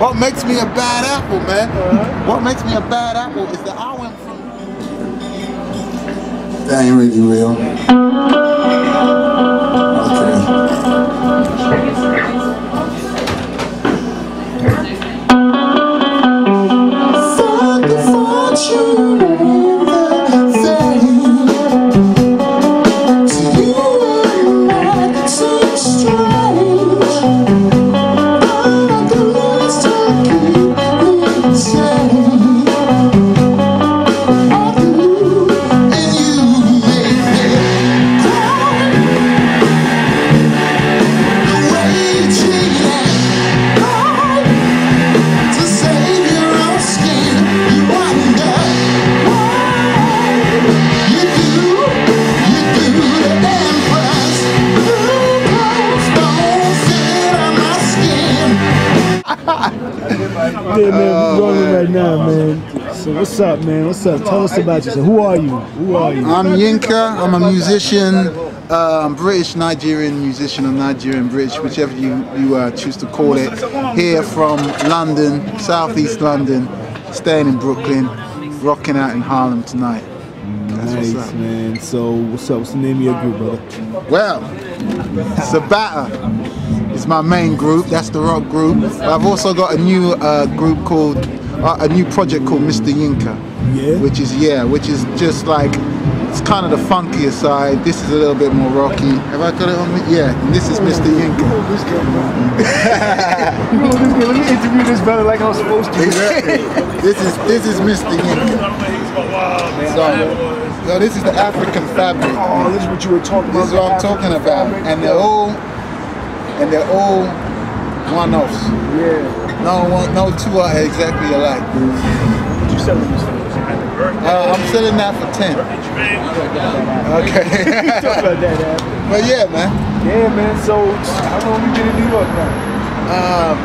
What makes me a bad apple, man? What makes me a bad apple is that I went from... That ain't really real. Fuck the fortune and the fame. To you and not so strange. But the words don't keep me sane. All you and you make me cry. The raging and to save your own skin, you wonder why you do the damn price. Blue coats don't fit on my skin. Yeah, man, we're rolling right now, man. So what's up, man? What's up? Tell us about yourself. Who are you? Who are you? I'm Yinka. I'm a musician, British Nigerian musician, or Nigerian British, whichever you choose to call it. Here from London, southeast London, staying in Brooklyn, rocking out in Harlem tonight. That's Nice, what's up. man. So what's up? What's the name of your group, brother? Well, Sabatta is my main group. That's the rock group. But I've also got a new group called a new project called Mr. Yinka. Yeah. Which is just like, it's kind of the funkier side. This is a little bit more rocky. Have I got it on me? Yeah. And this is Mr. Yinka. Let me interview this brother like I'm supposed to. Exactly. This is Mr. Yinka. So this is the African fabric. Oh, this is what you were talking about. This is what I'm talking about. And they're all one-offs. Yeah. No two are exactly alike. What you selling this for? I'm selling that for 10. Okay. Talk about that, man. But yeah, man. Yeah, man. So how long you been in New York now?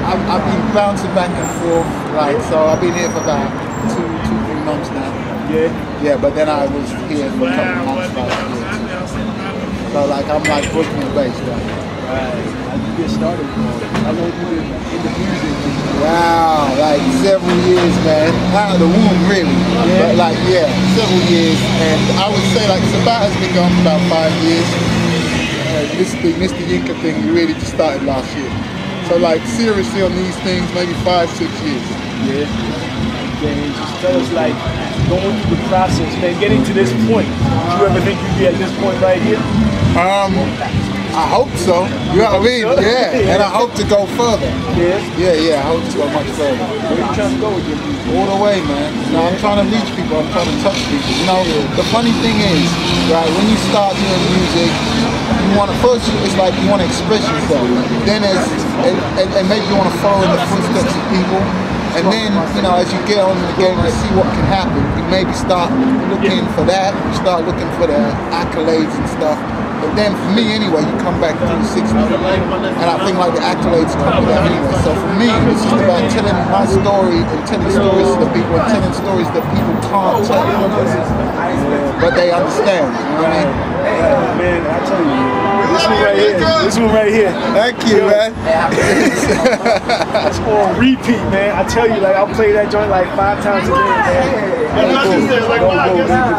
I've been bouncing back and forth. Like, so I've been here for about 2-3 months now. Yeah. Yeah, but then I was here for a couple of months last year. So like, I'm like Brooklyn based, right? Right. How did you get started? How long you been in the music? Wow, like several years, man. Out of the womb, really. Yeah. But like, yeah, several years. And I would say like Sabatta's been going for about 5 years. This thing, Mr. Yinka thing, we really just started last year. So like, seriously on these things, maybe 5-6 years. Yeah. Yeah, just tell us like, going through the process, man, getting to this point. Do you ever think you'd be at this point right here? I hope so. You know what I mean? Yeah. And I hope to go further. Yeah. Yeah, I hope to go much further. Where you trying to go with your music? All the way, man. You know, I'm trying to reach people, I'm trying to touch people. You know, the funny thing is, right, when you start doing music, you want to, first it's like you want to express yourself. Then and maybe you want to follow in the footsteps of people. And then, you know, as you get on in the game and see what can happen, you maybe start looking for that, you start looking for the accolades and stuff. But then for me anyway, you come back through the 60s. And I think like the accolades come with that anyway. So for me, it's just about telling my story and telling stories to the people and telling stories that people can't tell. But they understand, you know what I mean? Man, I tell you, this one right here, this one right here. Thank you, man. It's on repeat, man. I tell you, like, I'll play that joint like 5 times a day, man.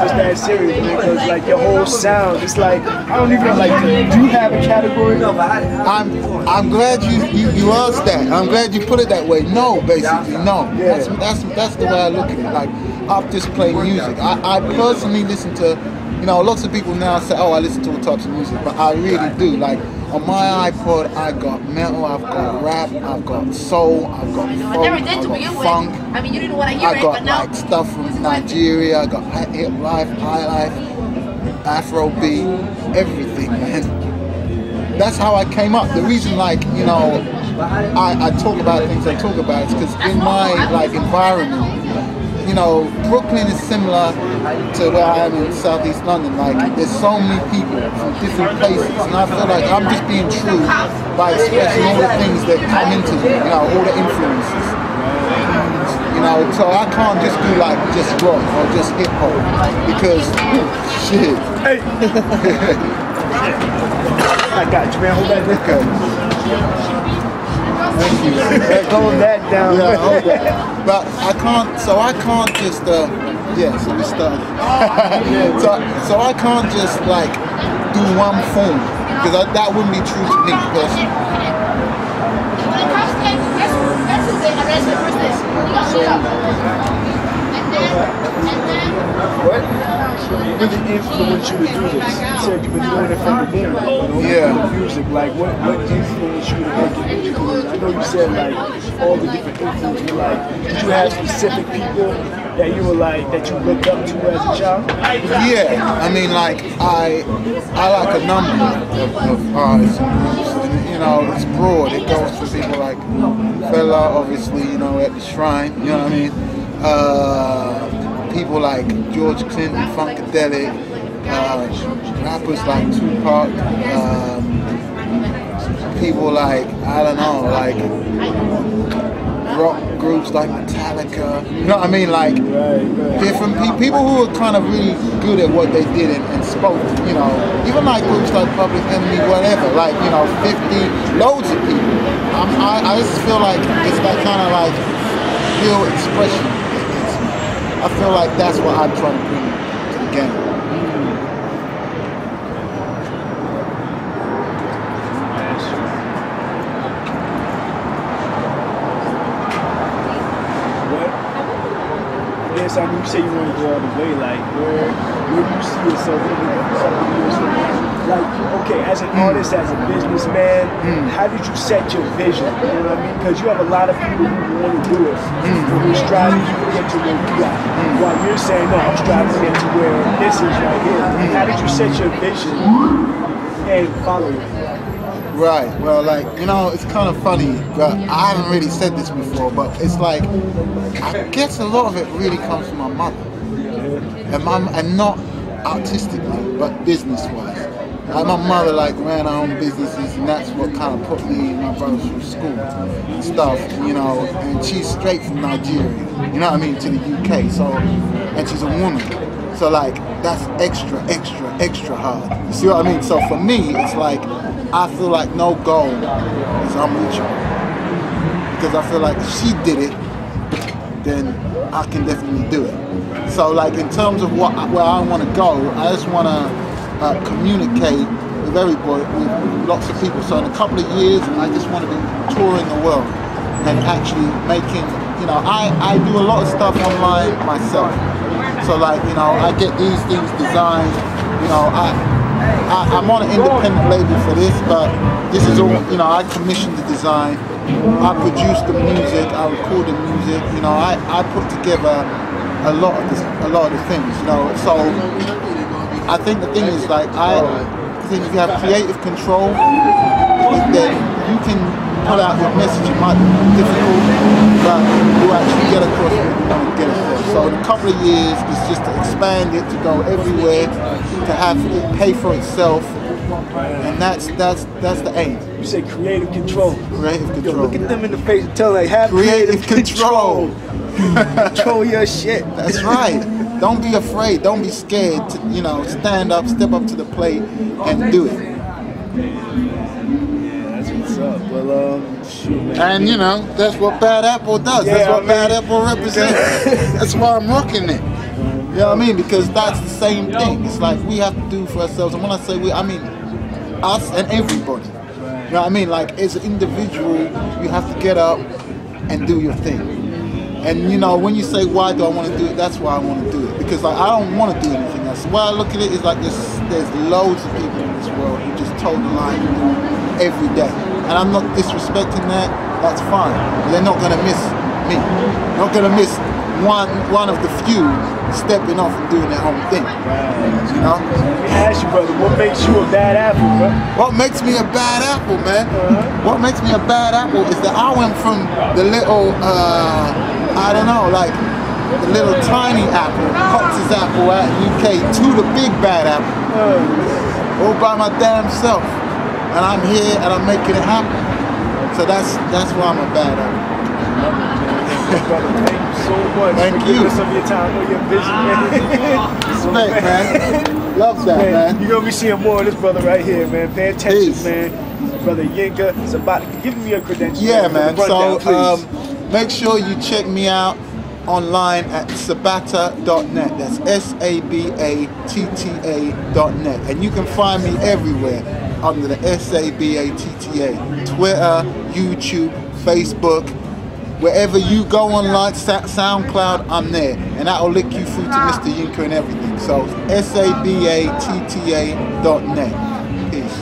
Just that serious, man, because like your whole sound, it's like, I don't even know, like, do you have a category? I'm glad you asked that. I'm glad you put it that way. No, basically, no. That's the way I look at it. Like, I'm just playing music. I personally listen to, you know, lots of people now say, oh, I listen to all types of music, but I really do. Like, on my iPod, I got metal, I've got rap, I've got soul, I've got folk, I've got funk. I mean, you didn't want to hear I it, got but now like stuff from Nigeria, I got hip life, high life, Afrobeat, everything, man. That's how I came up. The reason, like, you know, I talk about things I talk about is because in my like environment, you know, Brooklyn is similar to where I am in Southeast London. Like, there's so many people from different places, and I feel like I'm just being true by expressing all the things that come into me, you know, all the influences. You know, so I can't just do like just rock or just hip hop because shit. Hey. I got you, man. Hold that. Okay. Thank you. Hold that down. Yeah, hold that. But I can't. So I can't just. Yeah. So we started. so I can't just like do one form because that wouldn't be true to me personally. What really influenced you to do this? You said you've been doing it from the beginning. Yeah. The music, like what influenced you to make it? Because I know you said like all the different influences. Like, did you have specific people that you were like that you looked up to as a child? Yeah, I mean, like I like a number of artists and groups, and you know, it's broad. It goes for people like Fela, obviously, you know, at the Shrine. You know what I mean? People like George Clinton, Funkadelic, rappers like Tupac, people like, I don't know, like rock groups like Metallica, you know what I mean, like different people who are kind of really good at what they did and spoke, you know, even like groups like Public Enemy, whatever, like, you know, 50, loads of people. I just feel like it's that kind of like real expression. I feel like that's what I'm trying to bring to the game. Yes, I mean, you say you want to go all the way. Like, where do you see yourself in a couple of years from now? Like, okay, as an artist, as a businessman, how did you set your vision? You know what I mean? Because you have a lot of people who want to do it, who are striving to get to where you got. While you're saying, no, I'm striving to get to where this is right here. How did you set your vision and follow it? Right, well, like, you know, it's kind of funny, but I haven't really said this before, but it's like, I guess a lot of it really comes from my mother. And not artistically, but business-wise. Like, my mother, like, ran her own businesses, and that's what kind of put me and my brothers through school and stuff, you know, and she's straight from Nigeria, you know what I mean, to the UK, so, and she's a woman. So, like, that's extra hard. You see what I mean? So for me, it's like, I feel like no goal is unreachable. Because I feel like if she did it, then I can definitely do it. So like in terms of where I want to go, I just want to communicate with everybody, with lots of people. So in a couple of years, I just want to be touring the world and actually making, you know, I do a lot of stuff online myself. So like, you know, I get these things designed, you know, I'm on an independent label for this, but this is all, you know, I commissioned the design, I produce the music, I record the music, you know, I put together a lot of the things, you know, so I think the thing is like, I think if you have creative control, then you can put out your message. It might be difficult, but you actually get across what you want to get across. So in a couple of years, it's just to expand it, to go everywhere, to have it pay for itself, and that's the aim. You say creative control. Creative control. Yo, look at them in the face and tell them, have creative control. Control your shit. That's right. Don't be afraid. Don't be scared. To, you know, stand up, step up to the plate, and do it. What's up? Well, shoot, man. And you know, that's what Bad Apple does. Yeah, that's what Bad Apple represents. That's why I'm rocking it. You know what I mean? Because that's the same thing. It's like we have to do for ourselves. And when I say we, I mean us and everybody. You know what I mean? Like as an individual, you have to get up and do your thing. And you know, when you say why do I want to do it, that's why I want to do it. Because like I don't want to do anything else. The way I look at it is like there's loads of people in this world who just toe the line every day. And I'm not disrespecting that, that's fine. But they're not gonna miss me. They're not gonna miss one of the few stepping off and doing their own thing. You know? Let me ask you, brother, what makes you a bad apple, bro? What makes me a bad apple, man? What makes me a bad apple is that I went from the little I don't know, like the little tiny apple, Cox's apple out in UK, to the big bad apple. All by my damn self. And I'm here and I'm making it happen. So that's why I'm a bad apple. Brother, thank you so much. Thank you. For some of your time, I know your vision, man. Respect, man. Love that, man. You're gonna be seeing more of this brother right here, man. Pay attention, man. Brother Yinka, Sabatta. give me your credentials. Yeah, man. Rundown, So please. make sure you check me out online at sabatta.net. That's sabatta.net, and you can find me everywhere under the sabatta. Twitter, YouTube, Facebook, wherever you go online, SoundCloud, I'm there, and that'll link you through to Mr. Yinka and everything. So sabatta.net. Peace.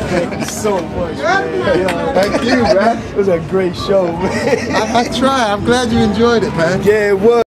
Thank you so much, man. Thank you, man. It was a great show, man. I try. I'm glad you enjoyed it, man. Yeah, it was.